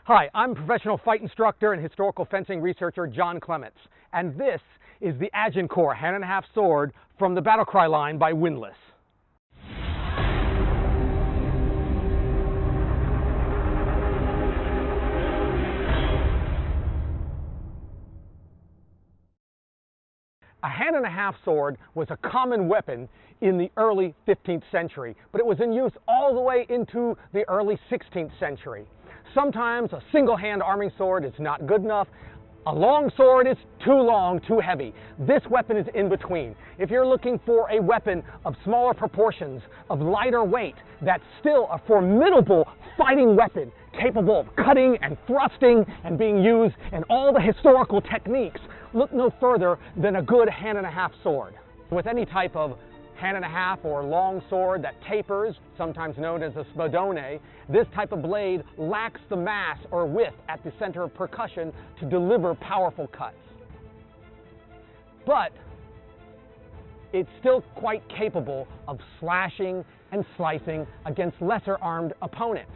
Hi, I'm professional fight instructor and historical fencing researcher John Clements, and this is the Agincourt hand and a half sword from the Battle Cry line by Windlass. A hand and a half sword was a common weapon in the early 15th century, but it was in use all the way into the early 16th century. Sometimes a single hand arming sword is not good enough. A long sword is too long, too heavy. This weapon is in between. If you're looking for a weapon of smaller proportions, of lighter weight, that's still a formidable fighting weapon, capable of cutting and thrusting and being used in all the historical techniques, look no further than a good hand and a half sword. With any type of hand and a half or long sword that tapers, sometimes known as a spadone, this type of blade lacks the mass or width at the center of percussion to deliver powerful cuts. But it's still quite capable of slashing and slicing against lesser armed opponents.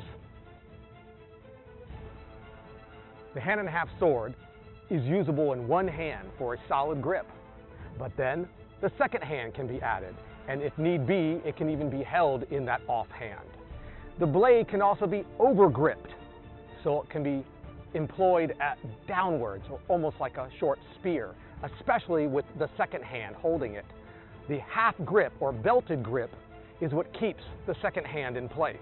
The hand and a half sword is usable in one hand for a solid grip, but then the second hand can be added, and if need be, it can even be held in that off hand. The blade can also be over-gripped, so it can be employed at downwards, or almost like a short spear, especially with the second hand holding it. The half grip or belted grip is what keeps the second hand in place.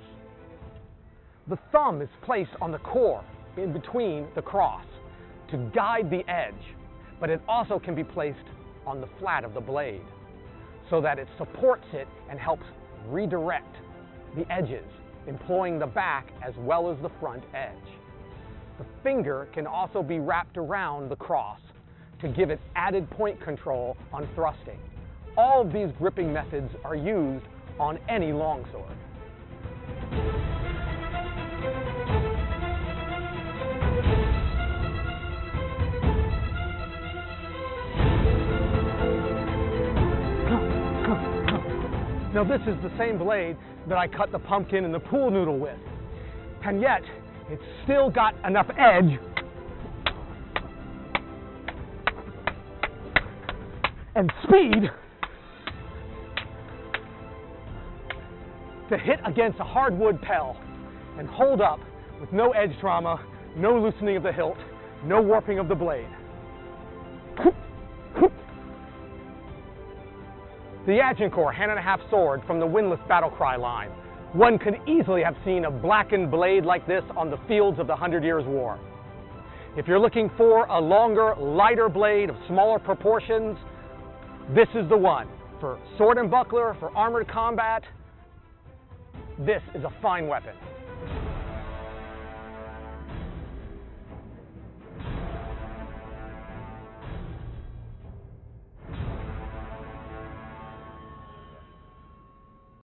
The thumb is placed on the core in between the cross to guide the edge, but it also can be placed on the flat of the blade so that it supports it and helps redirect the edges, employing the back as well as the front edge. The finger can also be wrapped around the cross to give it added point control on thrusting. All of these gripping methods are used on any longsword. Now this is the same blade that I cut the pumpkin and the pool noodle with, and yet it's still got enough edge and speed to hit against a hardwood pell and hold up with no edge trauma, no loosening of the hilt, no warping of the blade. The Agincourt hand and a half sword from the Windlass Battle Cry line. One could easily have seen a blackened blade like this on the fields of the 100 Years' War. If you're looking for a longer, lighter blade of smaller proportions, this is the one. For sword and buckler, for armored combat, this is a fine weapon.